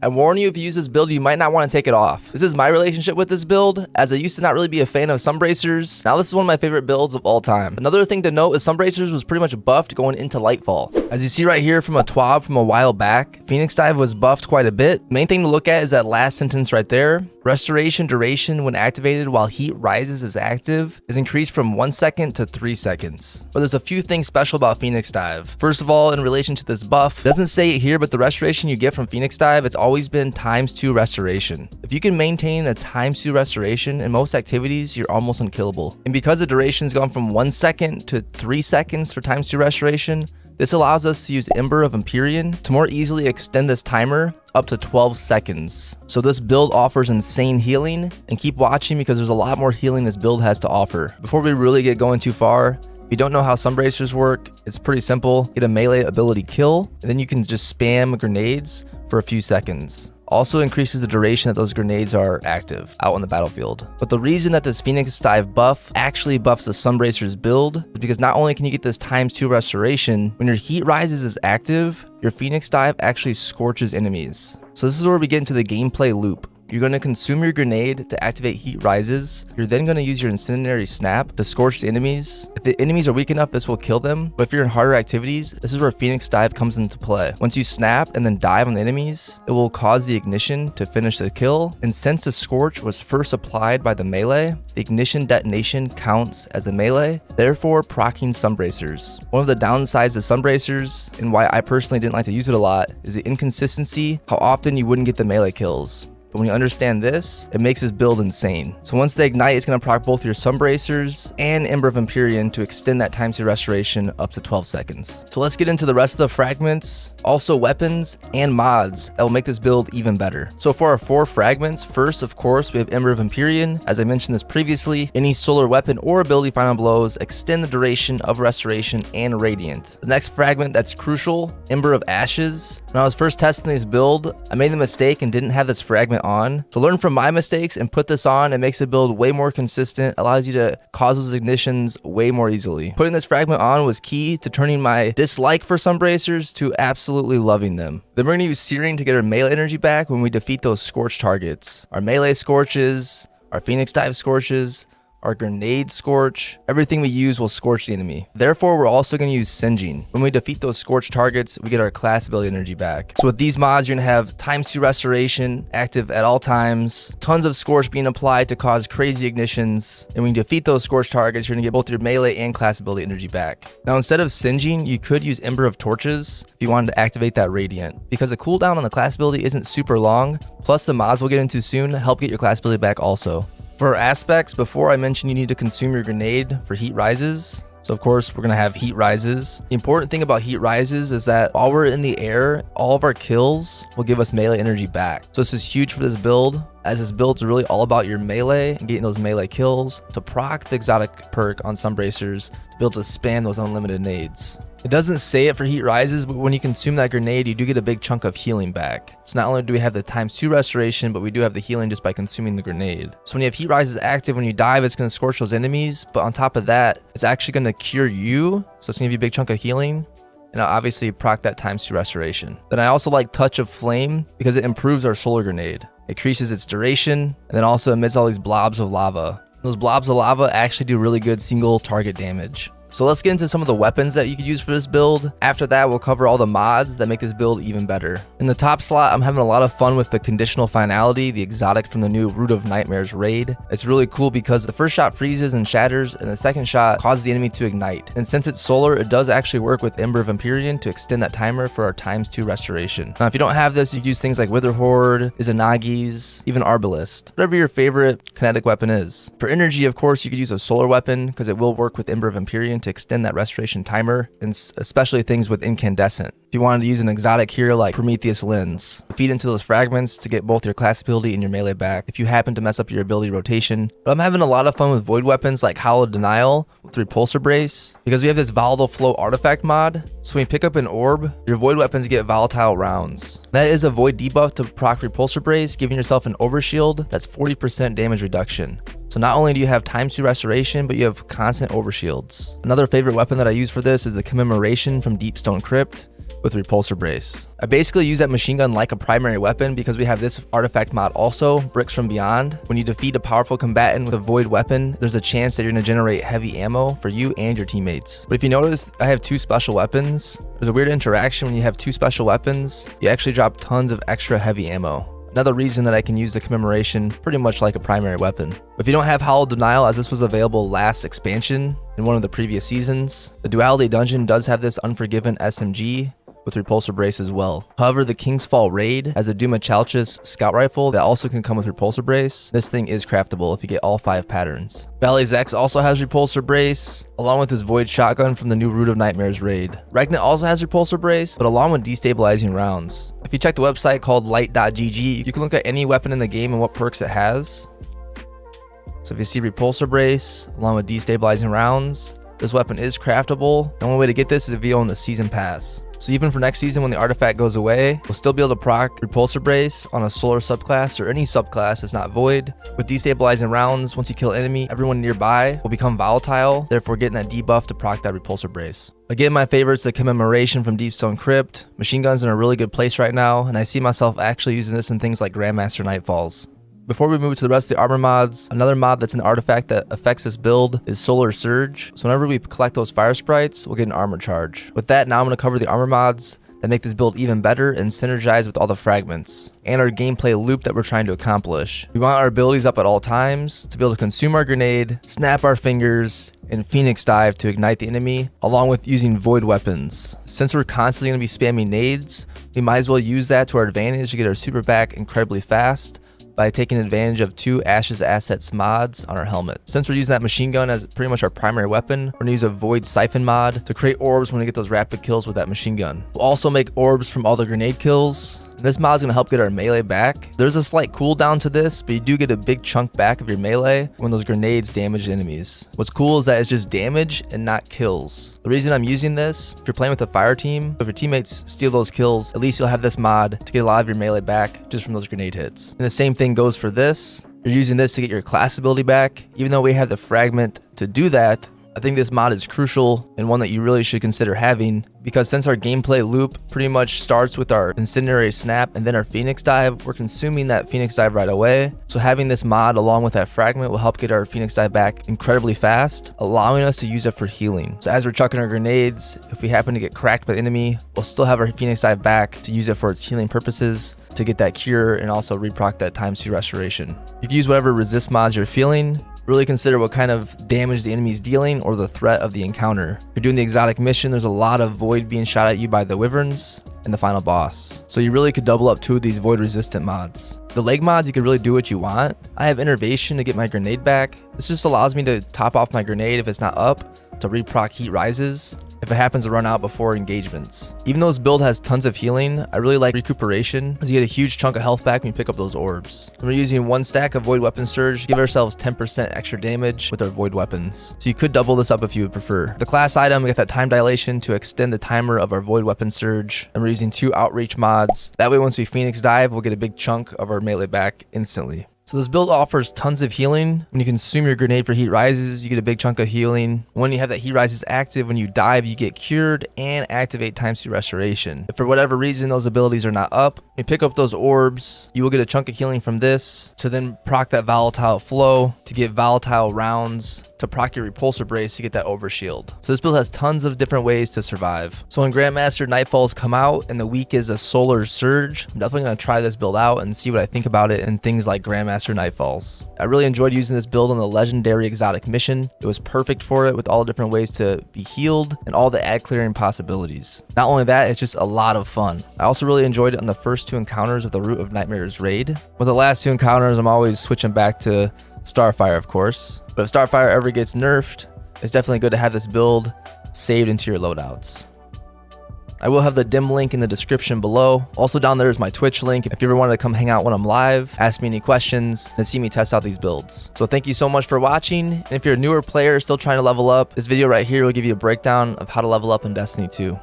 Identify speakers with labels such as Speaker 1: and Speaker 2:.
Speaker 1: I warn you, if you use this build, you might not want to take it off. This is my relationship with this build, as I used to not really be a fan of Sunbracers. Now this is one of my favorite builds of all time. Another thing to note is Sunbracers was pretty much buffed going into Lightfall. As you see right here from a TWAB from a while back, Phoenix Dive was buffed quite a bit. Main thing to look at is that last sentence right there. Restoration duration when activated while heat rises is active is increased from 1 second to 3 seconds. But there's a few things special about Phoenix Dive. First of all, in relation to this buff, it doesn't say it here, but the restoration you get from Phoenix Dive, it's always been ×2 restoration. If you can maintain a ×2 restoration in most activities, you're almost unkillable. And because the duration's gone from 1 second to 3 seconds for ×2 restoration, this allows us to use Ember of Empyrean to more easily extend this timer up to 12 seconds. So this build offers insane healing, and keep watching because there's a lot more healing this build has to offer. Before we really get going too far, if you don't know how Sunbracers work, it's pretty simple. Get a melee ability kill, and then you can just spam grenades for a few seconds. Also increases the duration that those grenades are active out on the battlefield. But the reason that this Phoenix Dive buff actually buffs the Sunbracers build is because not only can you get this ×2 restoration, when your heat rises is active, your Phoenix Dive actually scorches enemies. So this is where we get into the gameplay loop. You're going to consume your grenade to activate heat rises. You're then going to use your incendiary snap to scorch the enemies. If the enemies are weak enough, this will kill them. But if you're in harder activities, this is where Phoenix Dive comes into play. Once you snap and then dive on the enemies, it will cause the ignition to finish the kill. And since the scorch was first applied by the melee, the ignition detonation counts as a melee, therefore proccing Sunbracers. One of the downsides of Sunbracers, and why I personally didn't like to use it a lot, is the inconsistency, how often you wouldn't get the melee kills. But when you understand this, it makes this build insane. So once they ignite, it's going to proc both your Sunbracers and Ember of Empyrean to extend that ×2 restoration up to 12 seconds. So let's get into the rest of the fragments, also weapons and mods that will make this build even better. So for our 4 fragments, first, of course, we have Ember of Empyrean. As I mentioned this previously, any solar weapon or ability final blows extend the duration of restoration and radiant. The next fragment that's crucial, Ember of Ashes. When I was first testing this build, I made the mistake and didn't have this fragment on. So learn from my mistakes and put this on. It makes the build way more consistent, allows you to cause those ignitions way more easily. Putting this fragment on was key to turning my dislike for Sunbracers to absolutely loving them. Then we're going to use Searing to get our melee energy back when we defeat those scorch targets. Our melee scorches, our Phoenix Dive scorches, our grenade scorch, everything we use will scorch the enemy. Therefore, we're also going to use Singeing. When we defeat those scorch targets, we get our class ability energy back. So with these mods, you're going to have ×2 restoration active at all times, tons of scorch being applied to cause crazy ignitions, and when you defeat those scorch targets, you're going to get both your melee and class ability energy back. Now, instead of Singeing, you could use Ember of Torches if you wanted to activate that radiant, because the cooldown on the class ability isn't super long, plus the mods we'll get into soon help get your class ability back also. For our aspects, before I mentioned you need to consume your grenade for heat rises. So of course, we're going to have heat rises. The important thing about heat rises is that while we're in the air, all of our kills will give us melee energy back. So this is huge for this build, as this build's really all about your melee and getting those melee kills to proc the exotic perk on Sunbracers to be able to spam those unlimited nades. It doesn't say it for heat rises, but when you consume that grenade, you do get a big chunk of healing back. So not only do we have the ×2 restoration, but we do have the healing just by consuming the grenade. So when you have heat rises active, when you dive, it's going to scorch those enemies. But on top of that, it's actually going to cure you. So it's going to give you a big chunk of healing. And I'll obviously proc that ×2 restoration. Then I also like Touch of Flame because it improves our solar grenade. It increases its duration and then also emits all these blobs of lava. Those blobs of lava actually do really good single target damage. So let's get into some of the weapons that you could use for this build. After that, we'll cover all the mods that make this build even better. In the top slot, I'm having a lot of fun with the Conditional Finality, the exotic from the new Root of Nightmares raid. It's really cool because the first shot freezes and shatters, and the second shot causes the enemy to ignite. And since it's solar, it does actually work with Ember of Empyrean to extend that timer for our ×2 restoration. Now, if you don't have this, you can use things like Wither Horde, Izanagi's, even Arbalest, whatever your favorite kinetic weapon is. For energy, of course, you could use a solar weapon because it will work with Ember of Empyrean to extend that restoration timer, and especially things with incandescent. If you wanted to use an exotic here like Prometheus Lens, feed into those fragments to get both your class ability and your melee back if you happen to mess up your ability rotation. But I'm having a lot of fun with void weapons like Hallowed Denial with Repulsor Brace because we have this Volatile Flow artifact mod. So when you pick up an orb, your void weapons get volatile rounds. That is a void debuff to proc Repulsor Brace, giving yourself an overshield that's 40% damage reduction. So not only do you have ×2 restoration, but you have constant overshields. Another favorite weapon that I use for this is the Commemoration from Deepstone Crypt. with Repulsor Brace. I basically use that machine gun like a primary weapon because we have this artifact mod also, Bricks from Beyond. When you defeat a powerful combatant with a void weapon, there's a chance that you're going to generate heavy ammo for you and your teammates. But if you notice, I have 2 special weapons. There's a weird interaction when you have 2 special weapons. You actually drop tons of extra heavy ammo. Another reason that I can use the commemoration pretty much like a primary weapon. If you don't have Hollow Denial, as this was available last expansion in one of the previous seasons, the Duality Dungeon does have this Unforgiven SMG with Repulsor Brace as well. However, the King's Fall Raid has a Duma Chalchis scout rifle that also can come with Repulsor Brace. This thing is craftable if you get all 5 patterns. Valley's X also has Repulsor Brace, along with his Void Shotgun from the new Root of Nightmares raid. Regnant also has Repulsor Brace, but along with destabilizing rounds. If you check the website called light.gg, you can look at any weapon in the game and what perks it has. So if you see Repulsor Brace, along with destabilizing rounds, this weapon is craftable. The only way to get this is if you own the Season Pass. So even for next season when the artifact goes away, we'll still be able to proc Repulsor Brace on a solar subclass or any subclass that's not void. With destabilizing rounds, once you kill an enemy, everyone nearby will become volatile, therefore getting that debuff to proc that Repulsor Brace. Again, my favorite's the commemoration from Deepstone Crypt. Machine gun's in a really good place right now, and I see myself actually using this in things like Grandmaster Nightfalls. Before we move to the rest of the armor mods, another mod that's an artifact that affects this build is Solar Surge. So whenever we collect those fire sprites, we'll get an armor charge. With that, now I'm going to cover the armor mods that make this build even better and synergize with all the fragments and our gameplay loop that we're trying to accomplish. We want our abilities up at all times to be able to consume our grenade, snap our fingers, and Phoenix Dive to ignite the enemy, along with using void weapons. Since we're constantly going to be spamming nades, we might as well use that to our advantage to get our super back incredibly fast by taking advantage of 2 Ashes Assets mods on our helmet. Since we're using that machine gun as pretty much our primary weapon, we're gonna use a Void Siphon mod to create orbs when we get those rapid kills with that machine gun. We'll also make orbs from all the grenade kills. This mod is going to help get our melee back. There's a slight cooldown to this, but you do get a big chunk back of your melee when those grenades damage enemies. What's cool is that it's just damage and not kills. The reason I'm using this, if you're playing with a fire team, if your teammates steal those kills, at least you'll have this mod to get a lot of your melee back just from those grenade hits. And the same thing goes for this. You're using this to get your class ability back. Even though we have the fragment to do that, I think this mod is crucial and one that you really should consider having, because since our gameplay loop pretty much starts with our Incendiary Snap and then our Phoenix Dive, we're consuming that Phoenix Dive right away. So having this mod along with that fragment will help get our Phoenix Dive back incredibly fast, allowing us to use it for healing. So as we're chucking our grenades, if we happen to get cracked by the enemy, we'll still have our Phoenix Dive back to use it for its healing purposes, to get that cure and also reproc that ×2 restoration. You can use whatever resist mods you're feeling. Really consider what kind of damage the enemy is dealing or the threat of the encounter. If you're doing the exotic mission, there's a lot of void being shot at you by the wyverns and the final boss. So you really could double up 2 of these void resistant mods. The leg mods, you can really do what you want. I have Innervation to get my grenade back. This just allows me to top off my grenade if it's not up, to reproc Heat Rises if it happens to run out before engagements. Even though this build has tons of healing, I really like Recuperation, as you get a huge chunk of health back when you pick up those orbs. And we're using 1 stack of Void Weapon Surge to give ourselves 10% extra damage with our Void Weapons. So you could double this up if you would prefer. The class item, we get that Time Dilation to extend the timer of our Void Weapon Surge, and we're using 2 Outreach mods. That way once we Phoenix Dive, we'll get a big chunk of our melee back instantly. So this build offers tons of healing. When you consume your grenade for Heat Rises, you get a big chunk of healing. When you have that Heat Rises active, when you dive, you get cured and activate ×2 restoration. If for whatever reason those abilities are not up, you pick up those orbs, you will get a chunk of healing from this to then proc that Volatile Flow to get volatile rounds, to proc your Repulsor Brace to get that overshield. So this build has tons of different ways to survive. So when Grandmaster Nightfalls come out and the week is a Solar Surge, I'm definitely going to try this build out and see what I think about it in things like Grandmaster Nightfalls. I really enjoyed using this build on the legendary exotic mission. It was perfect for it with all the different ways to be healed and all the ad clearing possibilities. Not only that, it's just a lot of fun. I also really enjoyed it on the first 2 encounters with the Root of Nightmares raid. With the last 2 encounters, I'm always switching back to Starfire, of course. But if Starfire ever gets nerfed, it's definitely good to have this build saved into your loadouts. I will have the dim link in the description below. Also down there is my Twitch link if you ever wanted to come hang out when I'm live, ask me any questions, and see me test out these builds. So thank you so much for watching. And if you're a newer player still trying to level up, this video right here will give you a breakdown of how to level up in Destiny 2.